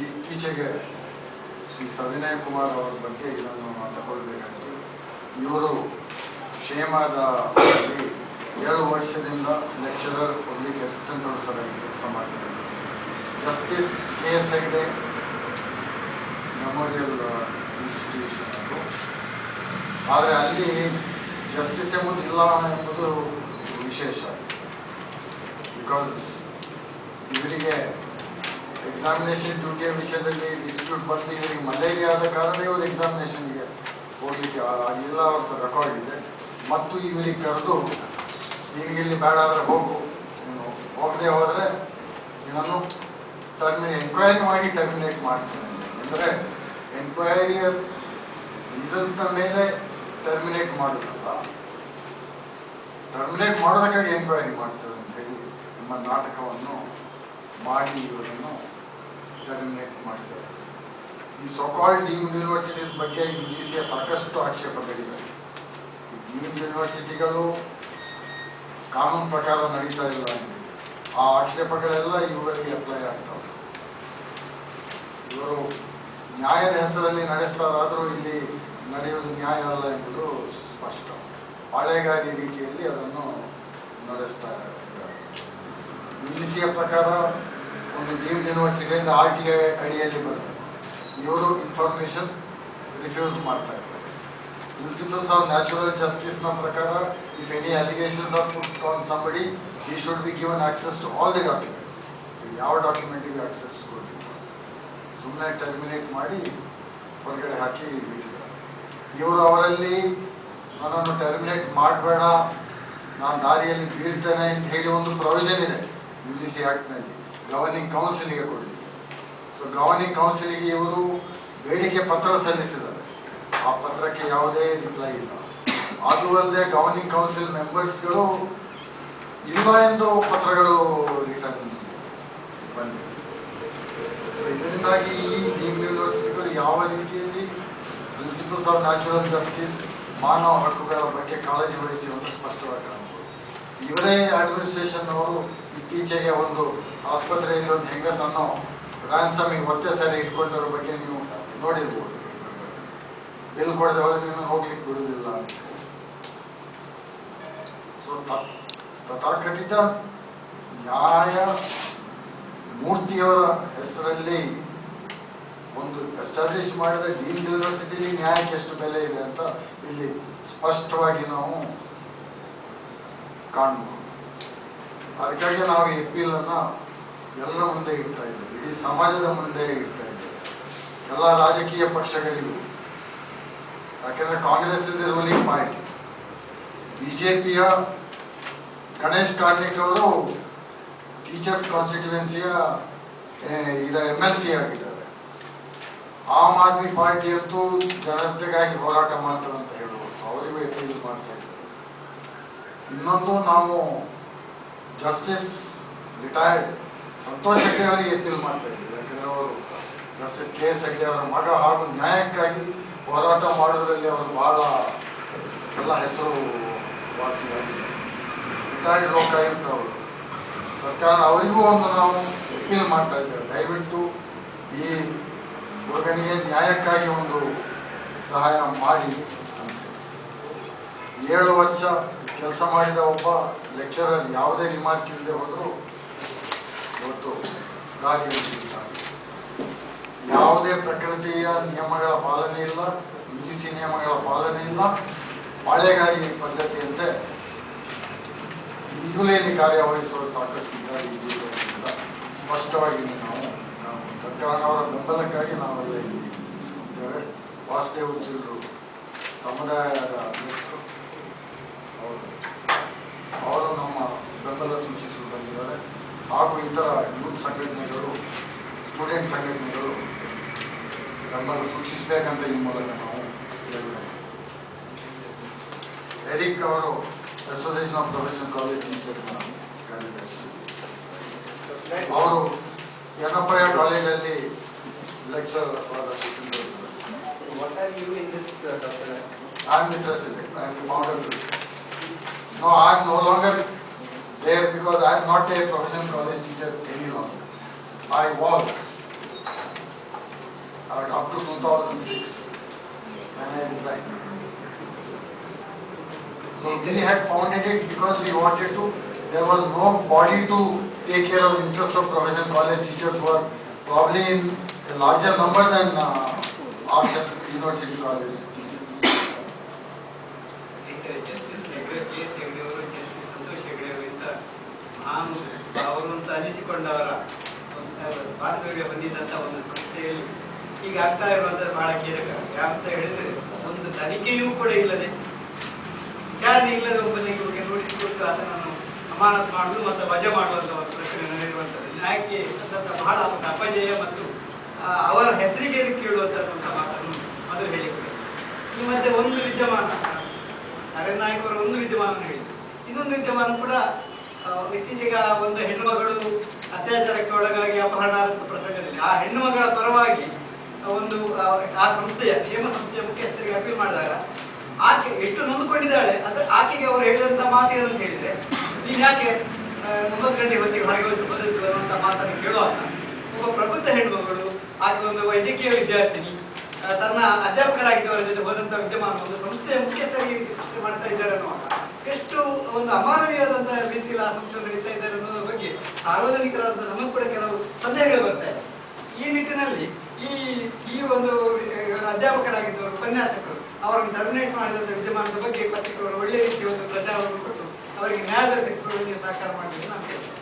ಇತ್ತೀಚೆಗೆ ಶ್ರೀ ಸವಿನಯ್ ಕುಮಾರ್ ಅವರ ಬಗ್ಗೆ ಇದನ್ನು ತಗೊಳ್ಬೇಕಾಗಿತ್ತು. ಇವರು ಕ್ಷೇಮದ 7 ವರ್ಷದಿಂದ ಲೆಕ್ಚರರ್ ಪಬ್ಲಿಕ್ ಅಸಿಸ್ಟೆಂಟ್ ಪ್ರೊಫೆಸರ್ ಆಗಿ ಕೆಲಸ ಮಾಡ್ತಾರೆ. Justice KS Hegde memorial institution ಅದು. ಆದರೆ ಅಲ್ಲಿ ಜಸ್ಟಿಸ್ ಎಂಬುದು ಇಲ್ಲ ಎಂಬುದು ವಿಶೇಷ. ಬಿಕಾಸ್ ಇವರಿಗೆ ಎಕ್ಸಾಮಿನೇಷನ್ ಡ್ಯೂಟಿಯ ವಿಷಯದಲ್ಲಿ ಡಿಸ್ಪ್ಯೂಟ್ ಬಂದು ಇವರಿಗೆ ಮಲೇರಿಯಾ ಆದ ಕಾರಣ ಇವರು ಎಕ್ಸಾಮಿನೇಷನ್ಗೆ ಹೋಗಲಿಕ್ಕೆ ಆಗಿಲ್ಲ. ಅವ್ರ ರೆಕಾರ್ಡ್ ಇದೆ. ಮತ್ತು ಇವರಿಗೆ ಕರೆದು ನಿನಗಿಲ್ಲಿ ಬೇಡ ಆದರೆ ಹೋಗು, ನೀನು ಹೋಗದೆ ಹೋದರೆ ನಿನ್ನನ್ನು ಎಂಕ್ವೈರಿ ಮಾಡಿ ಟರ್ಮಿನೇಟ್ ಮಾಡ್ತೇನೆ. ಅಂದರೆ ಎಂಕ್ವೈರಿಯ ರೀಸನ್ಸ್ನ ಮೇಲೆ ಟರ್ಮಿನೇಟ್ ಮಾಡೋದಲ್ಲ, ಟರ್ಮಿನೇಟ್ ಮಾಡೋದಕ್ಕಾಗಿ ಎಂಕ್ವೈರಿ ಮಾಡ್ತೇವೆ ಅಂತ ಹೇಳಿ ನಮ್ಮ ನಾಟಕವನ್ನು ಮಾಡಿ ಇವರನ್ನು ಟರ್ಮಿನೇಟ್ ಮಾಡ್ತೇವೆ. ಈ ಸೋಕಾಲ್ಡ್ ಡೀಮ್ಡ್ ಯೂನಿವರ್ಸಿಟೀಸ್ ಬಗ್ಗೆ UGCಯ ಸಾಕಷ್ಟು ಆಕ್ಷೇಪಗಳಿವೆ. ಡೀಮ್ಡ್ ಯೂನಿವರ್ಸಿಟಿಗಳು ಕಾನೂನು ಪ್ರಕಾರ ನಡೀತಾ ಇಲ್ಲ ಎಂದು ಆ ಆಕ್ಷೇಪಗಳೆಲ್ಲ ಇವುಗಳಿಗೆ ಅಪ್ಲೈ ಆಗ್ತವೆ. ಇವರು ನ್ಯಾಯದ ಹೆಸರಲ್ಲಿ ನಡೆಸ್ತಾರಾದರೂ ಇಲ್ಲಿ ನಡೆಯುವುದು ನ್ಯಾಯ ಅಲ್ಲ ಎಂಬುದು ಸ್ಪಷ್ಟ. ಪಾಳೆಗಾರಿ ರೀತಿಯಲ್ಲಿ ಅದನ್ನು ನಡೆಸ್ತಾ ಇದ್ದಾರೆ. UGCಯ ಪ್ರಕಾರ ಒಂದು ಡೀಮ್ಡ್ ಯೂನಿವರ್ಸಿಟಿಯಿಂದ RTI ಅಡಿಯಲ್ಲಿ ಬರುತ್ತೆ. ಇವರು ಇನ್ಫಾರ್ಮೇಶನ್ ರಿಫ್ಯೂಸ್ ಮಾಡ್ತಾ ಇದ್ದಾರೆ. ಪ್ರಿನ್ಸಿಪಲ್ಸ್ ಆಫ್ ನ್ಯಾಚುರಲ್ ಜಸ್ಟಿಸ್ನ ಪ್ರಕಾರ if any allegations are put on somebody he should be given access to all the documents. ಯಾವ ಡಾಕ್ಯುಮೆಂಟಿಗೆ ಆಕ್ಸೆಸ್ ಕೊಡಬೇಕು, ಸುಮ್ಮನೆ ಟರ್ಮಿನೇಟ್ ಮಾಡಿ ಹೊರಗಡೆ ಹಾಕಿ ಬಿಟ್ಟಿದ್ದಾರೆ. ಇವರು ಅವರಲ್ಲಿ ನನ್ನನ್ನು ಟರ್ಮಿನೇಟ್ ಮಾಡಬೇಡ, ನಾನು ದಾರಿಯಲ್ಲಿ ಬೀಳ್ತೇನೆ ಅಂತ ಹೇಳಿ ಒಂದು ಪ್ರೊವಿಷನ್ ಇದೆ UGC ಆ್ಯಕ್ಟ್ನಲ್ಲಿ ಗವರ್ನಿಂಗ್ ಕೌನ್ಸಿಲಿಗೆ ಕೊಡಲಿಕ್ಕೆ. ಸೊ ಗವರ್ನಿಂಗ್ ಕೌನ್ಸಿಲಿಗೆ ಇವರು ಬೇಡಿಕೆ ಪತ್ರ ಸಲ್ಲಿಸಿದ್ದಾರೆ. ಆ ಪತ್ರಕ್ಕೆ ಯಾವುದೇ ರಿಪ್ಲೈ ಇಲ್ಲ. ಅದು ಅಲ್ಲದೆ ಗವರ್ನಿಂಗ್ ಕೌನ್ಸಿಲ್ ಮೆಂಬರ್ಸ್ಗಳು ಇಲ್ಲ ಎಂದು ಪತ್ರಗಳು ರಿಟರ್ನ್ ಬಂದಿದೆ. ಇದರಿಂದಾಗಿ ಈ ಡೀಮ್ಡ್ ಯೂನಿವರ್ಸಿಟಿಗಳು ಯಾವ ರೀತಿಯಲ್ಲಿ ಪ್ರಿನ್ಸಿಪಲ್ಸ್ ಆಫ್ ನ್ಯಾಚುರಲ್ ಜಸ್ಟಿಸ್, ಮಾನವ ಹಕ್ಕುಗಳ ಬಗ್ಗೆ ಕಾಳಜಿ ವಹಿಸಿ ಒಂದು ಸ್ಪಷ್ಟವಾಗಿ ಕಾಣಬಹುದು. ಇವರೇ ಅಡ್ಮಿನಿಸ್ಟ್ರೇಷನ್ ಅವರು ಇತ್ತೀಚೆಗೆ ಒಂದು ಆಸ್ಪತ್ರೆಯಲ್ಲಿ ಒಂದು ಹೆಂಗಸನ್ನು ರ್ಯಾನ್ಸಮಿಗೆ ಒತ್ತೆ ಸರಿ ಇಟ್ಕೊಂಡವ್ರ ಬಗ್ಗೆ ನೀವು ನೋಡಿರ್ಬೋದು. ಬಿಲ್ ಕೊಡದೆ ಹೋದ್ರೆ ನೀವು ಹೋಗ್ಲಿಕ್ಕೆ ಬಿಡುವುದಿಲ್ಲ ಅಂತ. ಸೊ ತಥಾಕಥಿತ ನ್ಯಾಯ ಮೂರ್ತಿಯವರ ಹೆಸರಲ್ಲಿ ಒಂದು ಎಸ್ಟಾಬ್ಲಿಷ್ ಮಾಡಿದ ಡೀಮ್ಡ್ ಯೂನಿವರ್ಸಿಟಿಲಿ ನ್ಯಾಯಕ್ಕೆ ಎಷ್ಟು ಬೆಲೆ ಇದೆ ಅಂತ ಇಲ್ಲಿ ಸ್ಪಷ್ಟವಾಗಿ ನಾವು ಕಾಣಬಹುದು. ಅದಕ್ಕಾಗಿ ನಾವು ಈ ಅಪೀಲನ್ನು ಎಲ್ಲರ ಮುಂದೆ ಇಡ್ತಾ ಇದ್ದೇವೆ, ಇಡೀ ಸಮಾಜದ ಮುಂದೆ ಇಡ್ತಾ ಇದ್ದೇವೆ, ಎಲ್ಲ ರಾಜಕೀಯ ಪಕ್ಷಗಳಿಗೂ. ಯಾಕೆಂದರೆ Congress is the ruling party. BJPಯ ಗಣೇಶ್ ಕಾರ್ಣಿಕ್ ಅವರು ಟೀಚರ್ಸ್ ಕಾನ್ಸ್ಟಿಟ್ಯೂಯೆನ್ಸಿಯ MLC ಆಗಿದ್ದಾರೆ. ಆಮ್ ಆದ್ಮಿ ಪಾರ್ಟಿ ಅಂತೂ ಜನತೆಗಾಗಿ ಹೋರಾಟ ಮಾಡ್ತಾರೆ ಅಂತ ಹೇಳ್ಬೋದು. ಅವರಿಗೂ ಅಪೀಲ್ ಮಾಡ್ತಾ ಇದ್ದಾರೆ. ಇನ್ನೊಂದು, ನಾವು ಜಸ್ಟಿಸ್ ರಿಟೈರ್ಡ್ ಸಂತೋಷ್ ಹೆಗ್ಡೆ ಅವರಿಗೆ ಅಪೀಲ್ ಮಾಡ್ತಾ ಇದ್ದೀವಿ. ಯಾಕಂದರೆ ಅವರು ಜಸ್ಟಿಸ್ KS ಹೆಗ್ಡೆ ಅವರ ಮಗ ಹಾಗೂ ನ್ಯಾಯಕ್ಕಾಗಿ ಹೋರಾಟ ಮಾಡೋದ್ರಲ್ಲಿ ಅವರು ಬಹಳ ಎಲ್ಲ ಹೆಸರು ವಾಸಿಯಾಗಿದೆ. ರಿಟೈರ್ಡ್ ಲೋಕಾಯುಕ್ತ ಅವರು. ಕಾರಣ ಅವರಿಗೂ ಒಂದು ನಾವು ಅಪೀಲ್ ಮಾಡ್ತಾ ಇದ್ದೇವೆ, ದಯವಿಟ್ಟು ಈ ಹುಡುಗನಿಗೆ ನ್ಯಾಯಕ್ಕಾಗಿ ಒಂದು ಸಹಾಯ ಮಾಡಿ ಅಂತ. 7 ವರ್ಷ ಕೆಲಸ ಮಾಡಿದ ಒಬ್ಬ ಲೆಕ್ಚರರ್ ಯಾವುದೇ ರಿಮಾರ್ಕ್ ಇಲ್ಲದೆ ಹೋದರೂ ಇವತ್ತು ದಾರಿಯಲ್ಲಿ ಯಾವುದೇ ಪ್ರಕೃತಿಯ ನಿಯಮಗಳ ಪಾಲನೆ ಇಲ್ಲ, UGC ನಿಯಮಗಳ ಪಾಲನೆ ಇಲ್ಲ, ಪಾಳೆಗಾರಿ ಪದ್ಧತಿಯಂತೆ ಈಗಲೇನೆ ಕಾರ್ಯವಹಿಸುವ ಸಾಕಷ್ಟು ಇದ್ದಾಗ ಸ್ಪಷ್ಟವಾಗಿ ನಾವು ಸರ್ಕಾರ ಅವರ ಬೆಂಬಲಕ್ಕಾಗಿ ನಾವೆಲ್ಲ ಇದ್ದೇವೆ. ವಾಸುದೇವ್ ಚಿಲ್ರು ಸಮುದಾಯದ ಅಧ್ಯಕ್ಷರು, ಅವರು ನಮ್ಮ ಬೆಂಬಲ ಸೂಚಿಸಲು ಬಂದಿದ್ದಾರೆ. ಹಾಗೂ ಇತರ ಯೂತ್ ಸಂಘಟನೆಗಳು, ಸ್ಟೂಡೆಂಟ್ ಸಂಘಟನೆಗಳು ಬೆಂಬಲ ಸೂಚಿಸಬೇಕಂತ ಈ ಮೂಲಕ ನಾವು ಹೇಳಿದ್ದೇವೆ. ಎರಿಕ್ ಅವರು ಅಸೋಸಿಯೇಷನ್ ಆಫ್ ಪ್ರೊಫೆಷನಲ್ ಕಾಲೇಜ್ ಟೀಚರ್ನ ಕಾರ್ಯದರ್ಶಿ. ಅವರು ಯನ್ನಪ್ಪಯ್ಯ ಕಾಲೇಜಲ್ಲಿ ಲೆಕ್ಚರ್ ಆದ. What are you in this, Dr.? I am the president. I am the founder of this. No, I am no longer there because I am not a professional college teacher any longer. I was. up to 2006 when I resigned. So we had founded it because we wanted to, there was no body to take care of the interests of professional college teachers who are probably in a larger number than arts and university college teachers. Justice Hegde KS. Hegde ಅವರು justice Santosh Hegde ಅವರಿಂದ ನಾನು ಅವರು ಅಂತ ಅನಿಸಿಕೊಂಡವರ ಬಾಂಧವ್ಯ ಹೊಂದಿದಂಥ ಒಂದು ಸಂಸ್ಥೆಯಲ್ಲಿ ಈಗ ಆಗ್ತಾ ಇರುವಂಥದ್ದು ಬಹಳ ಖೇದಕರ. ಅಂತ ಹೇಳಿದ್ರೆ ಒಂದು ತನಿಖೆಯೂ ಕೂಡ ಇಲ್ಲದೆ, ವಿಚಾರಣೆ ಇಲ್ಲದೆ ಒಬ್ಬನಿಗೆ ಬಗ್ಗೆ ನೋಡಿಸಿಕೊಟ್ಟು ಅದನ್ನು ಅಮಾನತು ಮಾಡುವುದು ಮತ್ತು ವಜಾ ಮಾಡುವಂಥ ಒಂದು ಪ್ರಕ್ರಿಯೆ ನಡೆದಿರುವಂಥದ್ದು ನ್ಯಾಯಕ್ಕೆ ಬಹಳ ಒಂದು ಅಪಜಯ ಮತ್ತು ಅವರ ಹೆಸರಿಗೆ ಕೇಳುವಂಥದ್ದು ಮಾತನ್ನು ಮೊದಲು ಹೇಳಿಕೊಡಿ. ಈ ಮಧ್ಯೆ ಒಂದು ವಿದ್ಯಮಾನ ನರೇಂದ್ರ ನಾಯಕ್ ಅವರ ಒಂದು ವಿದ್ಯಮಾನ ಹೇಳಿದರು. ಇನ್ನೊಂದು ವಿದ್ಯಮಾನ ಕೂಡ ಇತ್ತೀಚೆಗೆ ಒಂದು ಹೆಣ್ಣು ಮಗಳು ಅತ್ಯಾಚಾರಕ್ಕೆ ಒಳಗಾಗಿ ಅಪಹರಣ ಆದ ಪ್ರಸಂಗದಲ್ಲಿ ಆ ಹೆಣ್ಣು ಮಗಳ ಪರವಾಗಿ ಒಂದು ಆ ಸಂಸ್ಥೆಯ ಕ್ಷೇಮ ಸಂಸ್ಥೆಯ ಮುಖ್ಯಸ್ಥರಿಗೆ ಅಪೀಲ್ ಮಾಡಿದಾಗ ಆಕೆ ಎಷ್ಟು ನೊಂದುಕೊಂಡಿದ್ದಾಳೆ ಆಕೆಗೆ ಅವರು ಹೇಳಿದಂಥ ಮಾತು ಏನಂತ ಹೇಳಿದ್ರೆ, ನೀನು ಯಾಕೆ 9 ಗಂಟೆ ಹೊತ್ತಿಗೆ ಹೊರಗೆ ಬಂದಿದ್ದು ಅನ್ನುವಂಥ ಮಾತನ್ನು ಕೇಳುವಾಗ ಒಬ್ಬ ಪ್ರಬುದ್ಧ ಹೆಣ್ಣು ಮಗಳು, ಆಕೆ ಒಂದು ವೈದ್ಯಕೀಯ ವಿದ್ಯಾರ್ಥಿನಿ, ತನ್ನ ಅಧ್ಯಾಪಕರಾಗಿದ್ದವರ ಜೊತೆ ಹೋದಂಥ ವಿದ್ಯಮಾನ ಒಂದು ಸಂಸ್ಥೆಯ ಮುಖ್ಯಸ್ಥರಿಗೆ ಪ್ರಶ್ನೆ ಮಾಡ್ತಾ ಇದ್ದಾರೆ ಅನ್ನುವಾಗ ಎಷ್ಟು ಒಂದು ಅಮಾನವೀಯವಾದಂತಹ ರೀತಿಯಲ್ಲಿ ಆ ಸಂಸ್ಥೆ ನಡೀತಾ ಇದ್ದಾರೆ ಅನ್ನೋದ್ರ ಬಗ್ಗೆ ಸಾರ್ವಜನಿಕರಾದ ನಮಗೆ ಕೂಡ ಕೆಲವು ಸಂದೇಹಗಳು ಬರ್ತಾರೆ. ಈ ನಿಟ್ಟಿನಲ್ಲಿ ಈ ಒಂದು ಅಧ್ಯಾಪಕರಾಗಿದ್ದವರು, ಉಪನ್ಯಾಸಕರು ಅವರನ್ನು ಟರ್ಮಿನೇಟ್ ಮಾಡಿದಂಥ ವಿದ್ಯಮಾನದ ಬಗ್ಗೆ ಪತ್ರಿಕೆಯವರು ಒಳ್ಳೆಯ ರೀತಿಯ ಒಂದು ಪ್ರಚಾರವನ್ನು ಕೊಟ್ಟು ಅವರಿಗೆ ನ್ಯಾಯ ದೊರಕಿಸಿಕೊಳ್ಳಲು ನೀವು ಸಹಕಾರ ಮಾಡಬೇಕು ನಾನು ಕೇಳ್ತೇನೆ.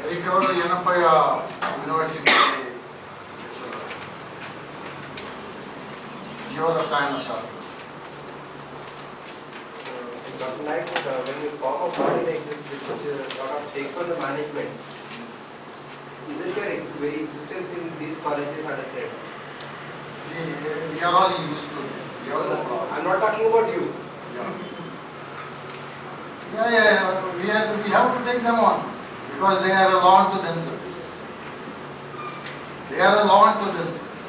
ಅದಕ್ಕೆ ಅವರು ಏನಪ್ಪ ಯೂನಿವರ್ಸಿಟಿ ಜೀವರಸಾಯನ ಶಾಸ್ತ್ರ. Dr. Naik, when you form a body like this, which sort of takes on the management, isn't your very existence in these colleges under threat? See, we are all used to this. We have no problem. I'm not talking about you. Yeah. We have to take them on because they are a law unto themselves. They are a law unto themselves.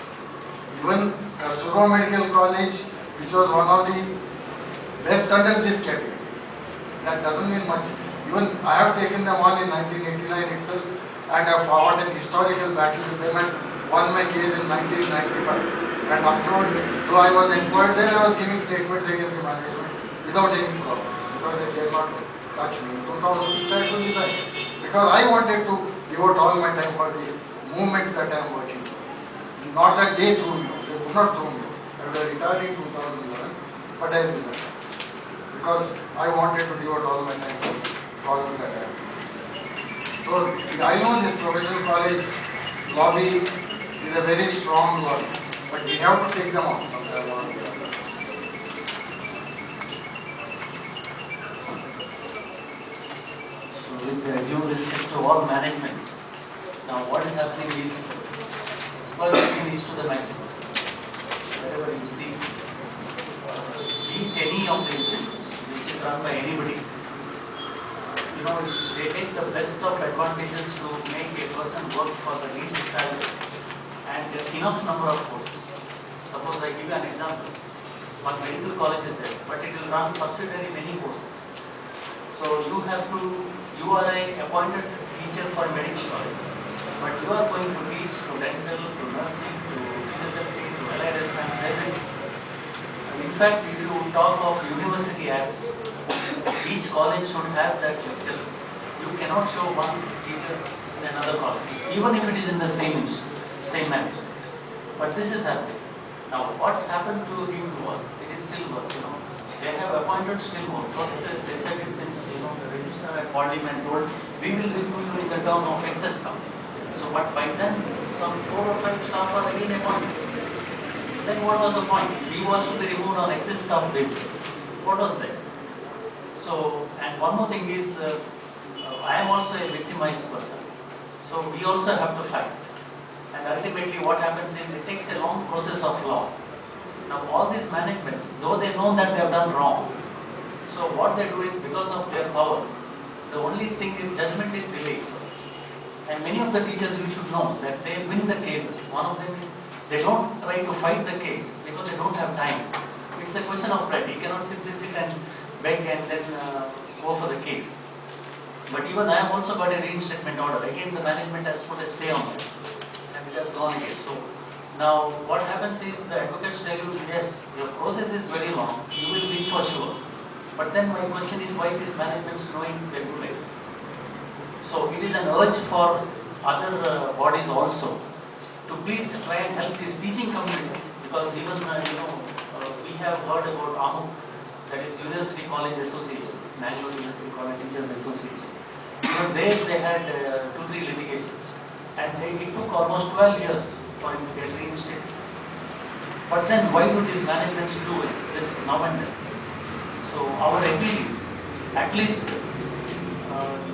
Even Kasturba Medical College, which was one of the best under this category, that doesn't mean much. Even I have taken them on in 1989 itself, and I have fought an historical battle with them and won my case in 1995. And afterwards, though I was employed there, I was giving statements against the management without any problem because they did not touch me. In 2006 I took this because I wanted to devote all my time for the movements that I am working for. Not that they threw me out. They could not throw me out. I would have retired in 2011, but I resigned because I wanted to devote all my time to the causes that I have. So I know this professional college lobby is a very strong lobby, but we have to take them on sometime or the other. So with due respect to all management, now what is happening is exploitation is to the maximum. Wherever you see, each any of the institutes which is run by anybody, they take the best of advantages to make a person work for the least salary and enough number of courses. Suppose I give you an example. One medical college is there, but it will run subsidiary many courses. So you are an appointed teacher for a medical college, but you are going to teach to dental, to nursing, to physiotherapy, to allied health science, everything. And in fact, if you talk of university acts, each college should have that lecturer. You cannot show one teacher in another college, even if it is in the same management. But this is happening. Now, what happened to him was, it is still worse. They have appointed still more. First, they said it seems, the registrar at Parliament told, we will remove you in the term of excess now. So, but by then, some 4 or 5 staff are again appointed. Then what was the point? He was to be removed on excess staff basis. What was that? So, and one more thing is, I am also a victimized person. So, we also have to fight. And ultimately what happens is, it takes a long process of law. Now, all these managements, though they know that they have done wrong, so what they do is, because of their power, the only thing is judgment is delayed for us. And many of the teachers, you should know that they win the cases. One of them is, they don't try to fight the case because they don't have time. It's a question of pride. You cannot simply sit and beg and then go for the case. But even I have also got a reinstatement order. Again, the management has put a stay on it, and it has gone again. So now what happens is the advocates tell you, yes, your process is very long, you will win for sure. But then my question is, why this management is doing the do like this? So it is an urge for other bodies also to please try and help these teaching communities, because even we have heard about AMUK, that is University College Association, Mangalore University College Teachers Association. Even there they had 2-3 litigations, and it took almost 12 years for him to get reinstated. But then why do these managements do it, this now and then? So our appeal is, at least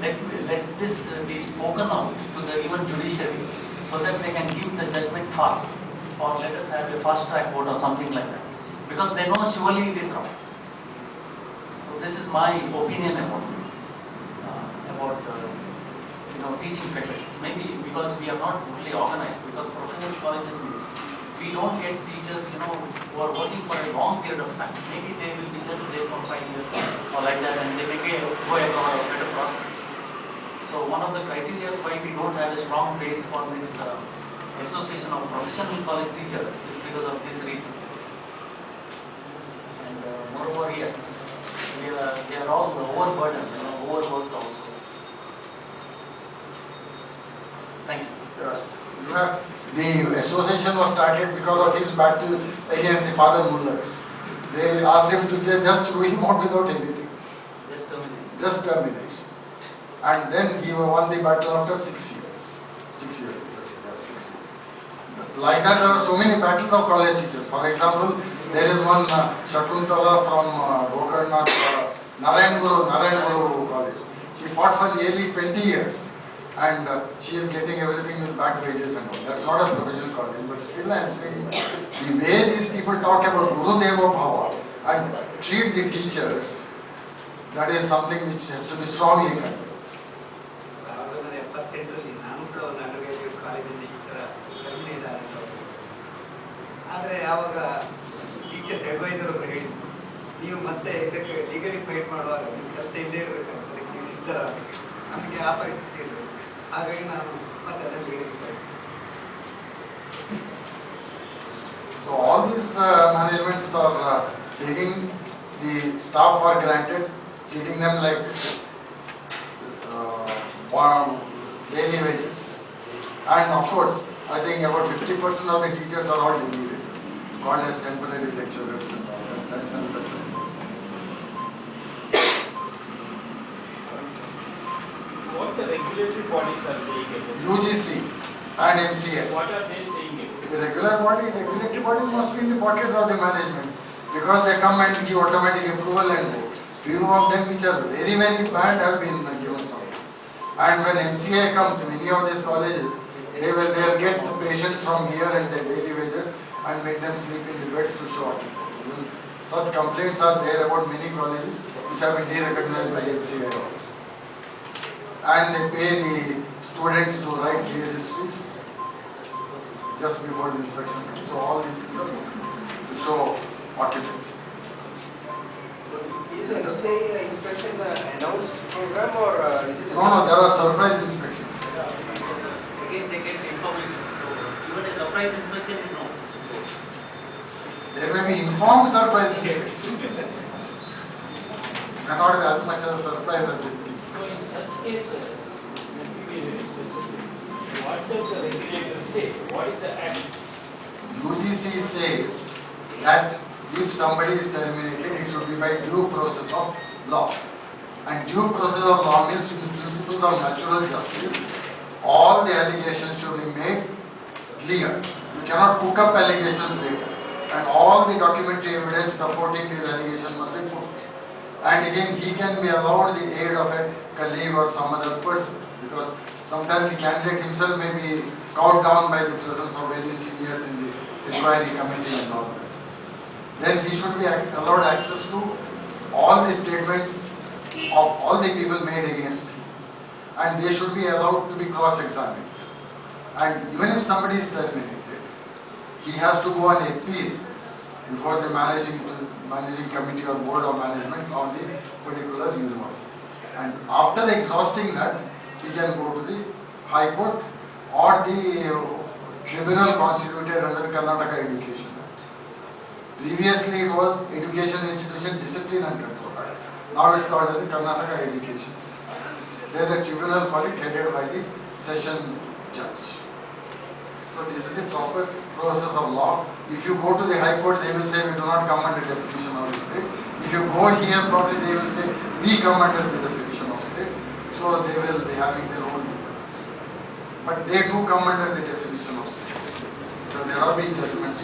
let this be spoken out to the even judiciary, so that they can give the judgment fast, or let us have a fast track vote or something like that, because they know surely it is wrong. So this is my opinion about this, about teaching faculties. Maybe because we are not fully organized, because professional colleges means we don't get teachers who are working for a long period of time. Maybe they will be just there for 5 years or like that, and they may go abroad or better prospects. So one of the criteria why we don't have a strong base for this Association of Professional College Teachers is because of this reason. And moreover, yes, they are all overburdened, overworked also. Thank you. The association was started because of his battle against the father mullahs. They asked him to just throw him out without anything. Just termination. Just termination. And then he won the battle after 6 years. 6 years. Yeah, 6 years. Like that, there are so many battles of college teachers. For example, there is one Shakuntala from Gokarnath, Narayan Guru College. She fought for nearly 20 years. And she is getting everything with back wages and all. That's not a professional college, but still I am saying, the way these people talk about Guru Deva Bhava and treat the teachers, that is something which has to be strongly condemned. 1978ರಲ್ಲಿ ನಾನು ಕೂಡ ಒಂದು ಅಂಡರ್ಗ್ರಾಜುಯೇಟ್ ಕಾಲೇಜಿಂದ ಈ ಥರ ಕಲ್ಪನೆ ಇದೆ ಅಂತ. ಆದರೆ ಆವಾಗ ಟೀಚರ್ಸ್ ಅಡ್ವೈಸರ್ ಅವರು ಹೇಳಿದ್ರು, ನೀವು ಮತ್ತೆ ಇದಕ್ಕೆ ಲೀಗಲಿ ಫೈಟ್ ಮಾಡುವಾಗ ನಿಮ್ಮ ಕೆಲಸ ಇಲ್ಲೇ ಇರಬೇಕಂತ, ಅದಕ್ಕೆ ನೀವು ಸಿದ್ಧರ ನಮಗೆ ಆ ಪರಿಸ್ಥಿತಿ ಇರಬೇಕು. ಹಾಗಾಗಿ ನಾನು ಮತ್ತೆ ಅದರಲ್ಲಿ So all these managements are taking the staff for granted, treating them like daily wages. And of course, I think about 50% of the teachers are all daily wages, called as temporary lecturers and all that. That's another thing. What the regulatory bodies are saying about UGC and MCA. What are they saying about The regulatory bodies must be in the pockets of the management, because they come and give automatic approval and vote. Few of them which are very, very bad have been given something. And when MCA comes, many of these colleges, they will get the patients from here and their daily wages and make them sleep in the beds to show occupancy. Such complaints are there about many colleges which have been de-recognized by the MCA also. And they pay the students to write case histories just before the inspection comes. So all these things are to show occupancy. Is the NSA inspection announced program or is it? No, there are surprise inspections. Again, they get information. So even a surprise inspection is no. There may be informed surprise inspections. Cannot be as much as a surprise as this. So in such cases, let me be very specific. What does the regulator say? What is the act? UGC says that if somebody is terminated, it should be by due process of law. And due process of law means in the principles of natural justice, all the allegations should be made clear. You cannot cook up allegations later. And all the documentary evidence supporting these allegations must be put. And again, he can be allowed the aid of a colleague or some other person, because sometimes the candidate himself may be cowed down by the presence of very seniors in the inquiry committee and all that. Then he should be allowed access to all the statements of all the people made against him, and they should be allowed to be cross-examined. And even if somebody is terminated, he has to go on appeal before the managing committee or board of management of the particular university. And after exhausting that, he can go to the High Court or the tribunal constituted under the Karnataka Education Act. Previously it was Education Institution Discipline and Control Act. Now it's called as the Karnataka Education Act. There is a tribunal for it headed by the session judge. So this is the proper process of law. If you go to the High Court, they will say we do not come under definition of state. If you go here, probably they will say we come under the definition of state. So they will be having their own difference. But they do come under the definition of state. So there are been judgments.